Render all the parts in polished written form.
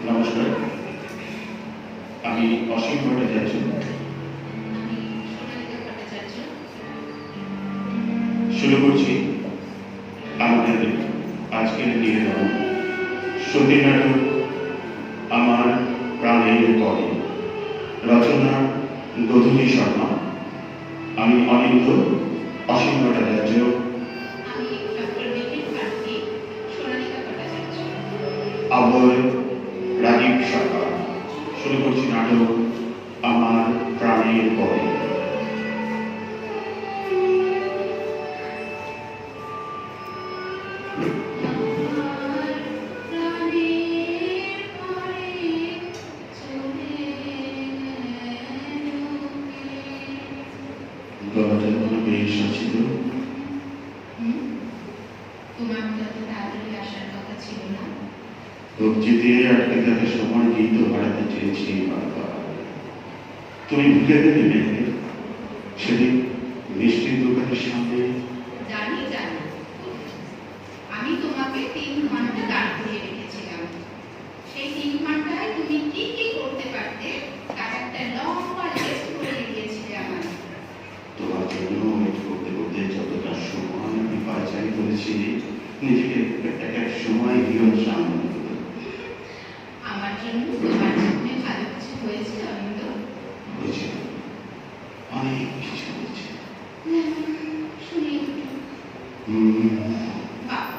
নমস্কার, আমি অসীম ভট্টাচার্য। শুরু করছি আমাদের আজকের নিবেদন সতী নাটক আমার প্রাণের পরে, রচনা গধূলি শর্মা। আমি অনিন্দ অসীম ভট্টাচার্য। আবার রাজীব সরকার। শুরু করছি নাটক আমার প্রাণের পরে। গলাটা কোনো বেশ আছে তো? তোমার তো তাড়াতাড়ি আসার কথা ছিল না। সবজিতে আটকে থাকা সময় গীত হারাতে চেয়েছি বারবার। তুমি ভুলে গেলে মেয়ে সেদিন মিষ্টির দোকানের সামনে। জানি জানি, আমি তোমাকে 3 ঘন্টা দাঁড় করিয়ে রেখেছিলাম। সেই 3 ঘন্টায় তুমি কি কি করতে পারতে তার একটা লম্বা লিস্ট করে দিয়েছিলে আমার। তোমার জন্য ওয়েট করতে করতে যতটা সময় আমি পায়চারি করেছি, নিজেকে এক সময় হিরণ সামনে। আমার জন্য তোমার জীবনে ভালো কিছু হয়েছে অনিন্দ? হয়েছে, অনেক কিছু হয়েছে। শুনি। বাবা,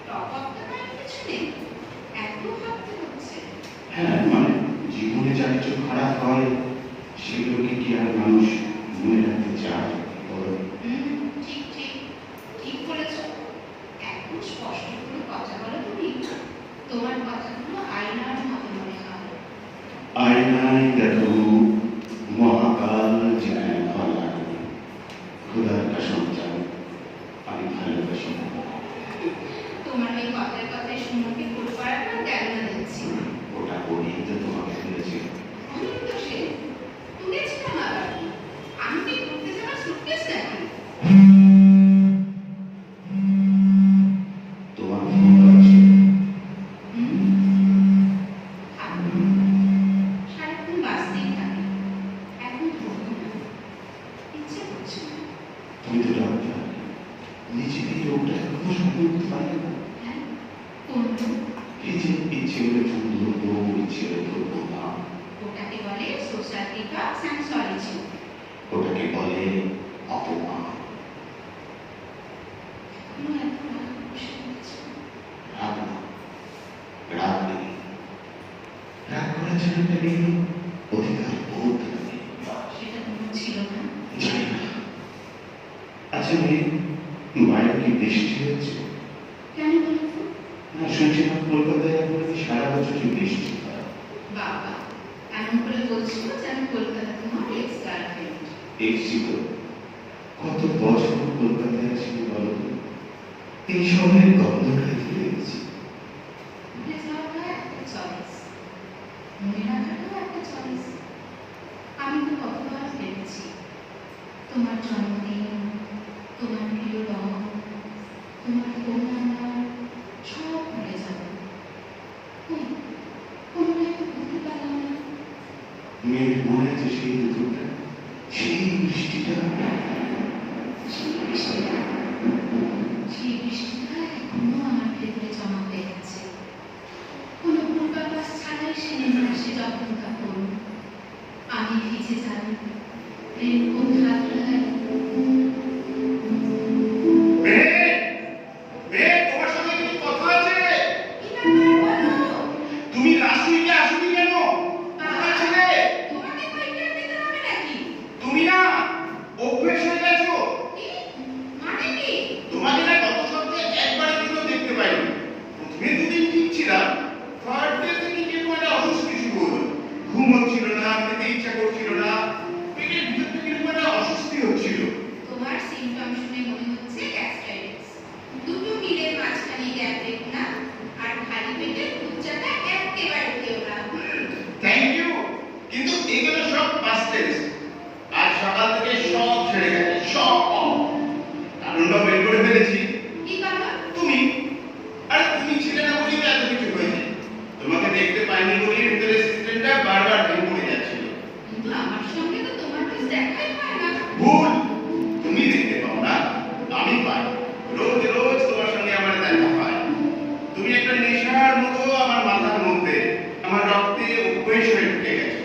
টকটা নয় কিছু নেই, এত ভাবতে হচ্ছে। হ্যাঁ, মানে জীবনে যা কিছু খারাপ হয় সেগুলোকে কি আর মানুষ মনে রাখতে চায়? বলো। ঠিক ঠিক ঠিক বলেছ। একটু স্পষ্ট করে কথা বলো তুমি। তোমার কথাগুলো আয়নার মতো মনে হয়। আয়নায় দেখো মহাকাল যেখানে খোলা খোদার কাসম চাই আমি ভালোবাসি। তোমার ওই কথায় কথায় সুমুখে ফুটপাড়া কেন না দিচ্ছি। ওটা করি তো তোমাকে শুনেছি। অনেক তো সে তুলেছিলাম আবার। আমি কি ঘুরতে যাওয়ার সুটকেস নাকি? তোমার ফোন আছে? সারাক্ষণ বাঁচতেই থাকে। এখন ধরবো না, ইচ্ছে করছে না। তুমি তো ডাক্তার, নিজেদের ওটা এখনো স্বপ্ন করতে পারলে না? হ্যাঁ, কোনটা? এই যে ইচ্ছে হলে ফুল ধরবো, ইচ্ছে হলে ধরবো না। ওটাকে বলে সোশ্যাল ডিটক্স অ্যান্ড সলিটিউড। ওটাকে বলে অপমান। এত রাগ বসে গেছে। রাগ না, রাগ নেই, রাগ করার জন্য একটা নেই অধিকার বোধ নেই। সেটা তোমার ছিল না। জানি না। আচ্ছা মেয়ে, বাইরে কি বৃষ্টি হচ্ছে? কেন বলো তো? না, শুনছিলাম কলকাতায় এখন নাকি সারা বছরই বৃষ্টি হয়। বাবা, এমন করে বলছিল যেন কলকাতা তোমার এক্স গার্লফ্রেন্ড। এসছি তো, কত বছর কলকাতায় আছি বলো তো, এই শহরের গন্ধটাই ফিরে গেছি। ভুলে যাওয়াটা একটা চয়েস, মনে রাখাটাও একটা চয়েস। আমি তো কতবার ভেবেছি তোমার জন্মদিন, তোমার প্রিয় রং, তোমার ফোন নাম্বার সব ভুলে যাব। কোনোটাই তো ভুলতে পারলাম না। মেয়ের মনে আছে সেই দুপুরটা, সেই বৃষ্টিটা? প্রেম কোন ধাঁধায় তোমার সঙ্গে কিছু কথা আছে। কি ব্যাপার বলো? তুমি রাষ্ট্রীয়কে আসনি কেন? কোথায় ছিলে? তোমাকে পরীক্ষা দিতে হবে নাকি? তুমি না অভ্যেস হয়ে গেছো। কি? মানে কি? তোমাকে না গত সপ্তাহে একবারের জন্য দেখতে পাইনি। প্রথমে দুদিন ঠিক ছিলাম, থার্ড ডে থেকে কেমন একটা অস্বস্তি শুরু হলো। ঘুম হচ্ছিল না, খেতে ইচ্ছা করছিল না, পেটের ভিতর থেকে কেমন একটা অস্বস্তি হচ্ছিল। তোমার সিম্পটম শুনে মনে হচ্ছে গ্যাস্ট্রাইটিস। দুটো মিলের মাঝখানে গ্যাপ রেখো না, আর খালি পেটে উচ্চাটা একেবারে খেও না। থ্যাংক ইউ, কিন্তু এগুলো সব পাস্ট টেন্স। আজ সকাল থেকে সব ছেড়ে গেছে, সব অফ। কারণটা বের করে ফেলেছি। কি কারণ? তুমি, আরে তুমি ছিলে না বলেই তো এত কিছু হয়েছে। তোমাকে দেখতে পাইনি বলেই ভিতরে সিস্টেমটা বারবার ভেঙে পড়ে যাচ্ছিল। কিন্তু আমার সঙ্গে তো তোমার বেশ দেখাই হয় না। ভুল, তুমি দেখতে পাও না, আমি পাই। রোজ রোজ তোমার সঙ্গে আমার দেখা হয়। তুমি একটা নেশার মতো আমার মাথার মধ্যে, আমার রক্তে অভ্যেস হয়ে ঢুকে গেছে।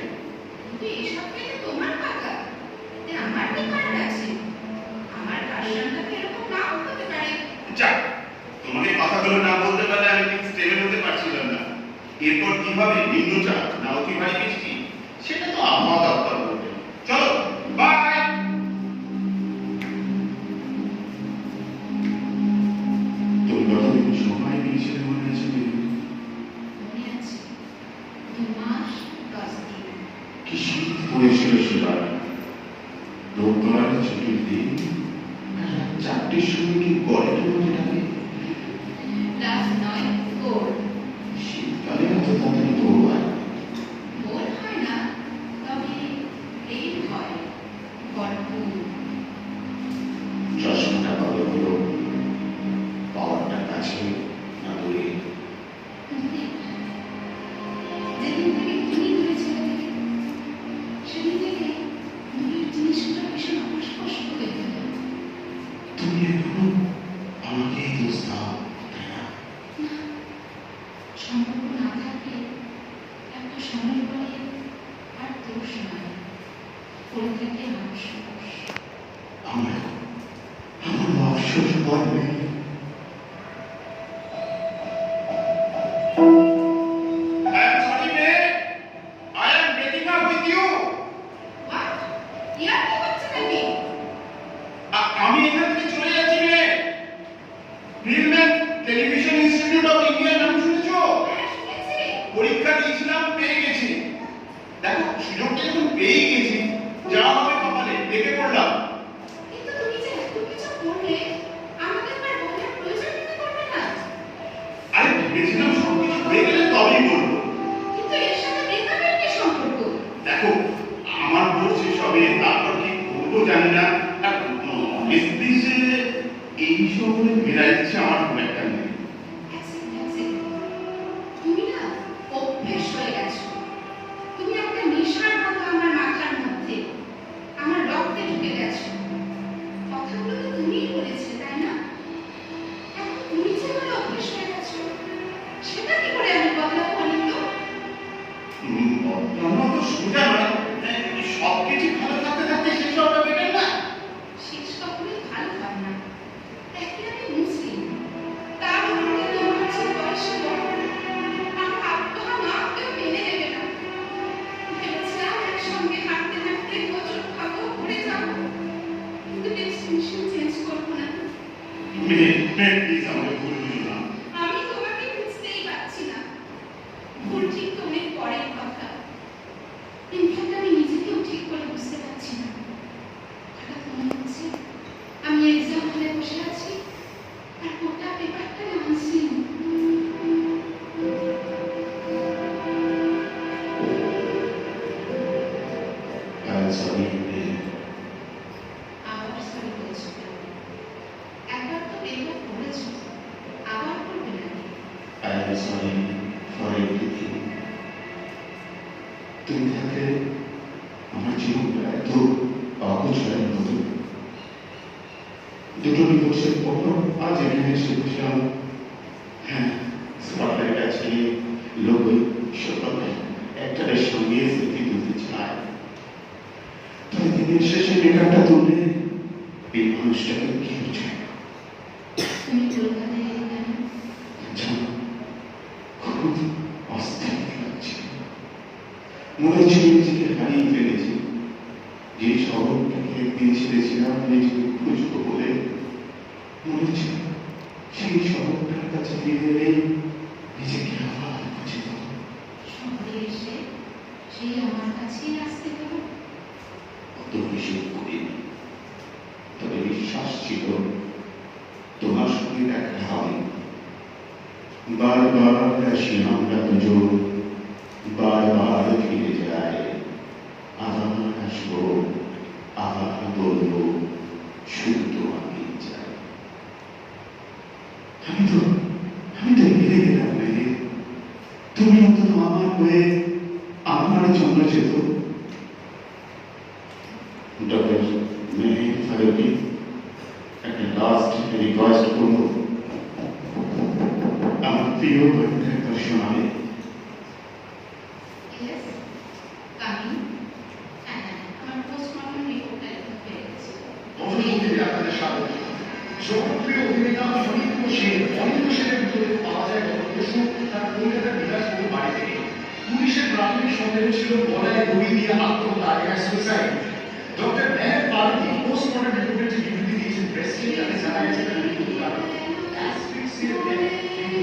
কিন্তু এসব থেকে তোমার কথা, এতে আমার কি কারণ আছে? আমার ভার্সনটা তো এরকম নাও হতে পারে। যাক, তোমাকে কথাগুলো না বলতে পারলে আমি ঠিক স্টেবল হতে পারছিলাম না। এরপর কি হবে, নিম্নচাপ না অতি ভারী বৃষ্টি, সেটা তো আবহাওয়া দপ্তর বলবে। চলো, বাই। তুমি কতদিন সময় নিয়েছিলে মনে আছে? মনে আছে 2 মাস 10 দিন। কি শীত পড়েছিল সেবার। রোববার ছুটির দিন, রাত 4টের সময় কি গড়ে মধ্যে ডাকে। ক্লাস 9 4 শীতকালে এত তাড়াতাড়ি ভোর ভোর হয় না, তবে লেট হয় ভরপুর। চশমাটা ভালো হলো, পাওয়ারটা কাছে না দূরে। যেদিন থেকে তুমি দূরে ছেড়ে দিলে, সেদিন থেকে দূরের জিনিসগুলো ভীষণ অস্পষ্ট হয়ে গেল। তুমি এখনো আমাকেই দোষ দাও, তাই না? সম্পর্ক না থাকলে একটা সময় পরে আর দোষ নয়, পড়ে থাকে আফসোস। আমার আমার আফসোস হয় নেই। I am sorry, mate. I am breaking up with you. What? ইয়ার কি হচ্ছে নাকি? আমি এখান থেকে চলে যাচ্ছি রে। Film television institute of India নাম শুনেছো? হ্যাঁ, শুনেছি। পরীক্ষা দিয়েছিলাম, পেয়ে গেছি। দেখো, সুযোগটা যখন পেয়ে গেছি, যা হবে কপালে, দেখে পড়লাম। কিন্তু তুমি যে এত কিছু করলে, আমাকে একবার বলার প্রয়োজন মনে করবে না? আরে ভেবেছিলাম সবকিছু হয়ে গেলে তবেই বলবো। কিন্তু এর সাথে ব্রেকআপের কি সম্পর্ক? দেখো, আমার বোর্ড শেষ হবে, তারপর কি করবো জানি না। আর অনেস্টলি যে এই সময় মেলায় দিচ্ছে আমার খুব একটা নেই। এক সেকেন্ড। তুমি না অভ্যেস হয়ে গেছো। তুমি একটা নেশার মতো আমার মাথার মধ্যে, আমার রক্তে ঢুকে গেছো। কথাগুলো তো তুমিই বলেছিলে, তাই না? এখন তুমি যে আমার অভ্যেস হয়ে গেছো, সেটা কি করে আমি বদলাবো বলুন তো? বর্তমানে তো সোজা নয়। সবকিছু ভালো থাকতে থাকতে শেষ হওয়াটা বেটার না? শেষ কখনোই ভালো হয় না। একে আমি মুসলিম, তার উপরে তোমার চেয়ে বয়সে বড়, আমার আব্বা মা কেউ মেনে নেবে না। ভেবেছিলাম একসঙ্গে হাঁটতে হাঁটতে হোঁচট খাবো, পড়ে যাবো, কিন্তু ডেস্টিনেশন চেঞ্জ করবো না। প্লিজ আমাকে ভুল বুঝো না। আমি তোমাকে বুঝতেই পারছি না। ভুল ঠিক তো অনেক পরের কথা। ইনফ্যাক্ট আমি নিজেকেও ঠিক করে বুঝতে পারছি না। হঠাৎ মনে হচ্ছে আমি এক্সাম হলে বসে আছি, আর গোটা পেপারটা না আনছি। সরি, আবার সরি বলছো কেন? একবার তো পেপার পড়েছো, আবার পড়বে নাকি? I am sorry for everything. তুমি থাকলে আমার জীবনটা এত অগোছালো হতো। দুটো দিবসের পর আজ এখানে এসে বসলাম। হ্যাঁ, স্পটলাইট আছে, লোগো সব একটার সঙ্গে স্মৃতি তুলতে চায়। তবে দিনের শেষে মেকআপটা তুললে এই মানুষটাকে কি হচ্ছে তুমি কলকাতায় এলে কেন? জানো, খুব অস্থির লাগছে। মনে হচ্ছে নিজেকে হারিয়ে ফেলেছি। যে শহরটাকে একদিন ছেড়েছিলাম নিজেকে খুঁজবো বলে, মনে হচ্ছে সেই শহরটার কাছে ফিরে এলেই নিজেকে আবার খুঁজে পাবো। শহরে এসে সেই আমার কাছেই আসতে পারো। অত হিসেব করিনি, তবে বিশ্বাস ছিল তোমার সঙ্গে দেখা হবে। বারবার আসি আমরা দুজন, বারবার ফিরে যায়। আবার আসবো, আবার বলবো, শুধু তোমাকে চাই। আমি তো হেরে গেলাম মেয়ে। তুমি অন্তত আমার হয়ে আমার জন্য যেত। ডক্টর মেহের ফারুকি, একটা লাস্ট রিকোয়েস্ট করবো, আমার প্রিয় বইটা একবার শোনাবে। Yes, coming. হ্যাঁ, আমার পোস্টমর্টম রিপোর্টটা এখন পেয়ে গেছি। অভিনেত্রীদের আপনাদের স্বাগত। জনপ্রিয় অভিনেতা অনিন্দ্য সেন, অনিন্দ্য সেনের ভিতরে পাওয়া যায় গত পরশু তার কলকাতার বিলাসপুর বাড়ি থেকে। পুলিশের প্রাথমিক সন্দেহ ছিল গলায় দড়ি দিয়ে আত্মহত্যা, এটা suicide. Doctor Meher Farooqui postmortem রিপোর্টের যে বিবৃতি দিয়েছেন প্রেসকে, তাতে জানা গেছে তার মৃত্যুর কারণ অ্যাসফিক্সিয়া ডেথ কিন্তু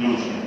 নমস্কার।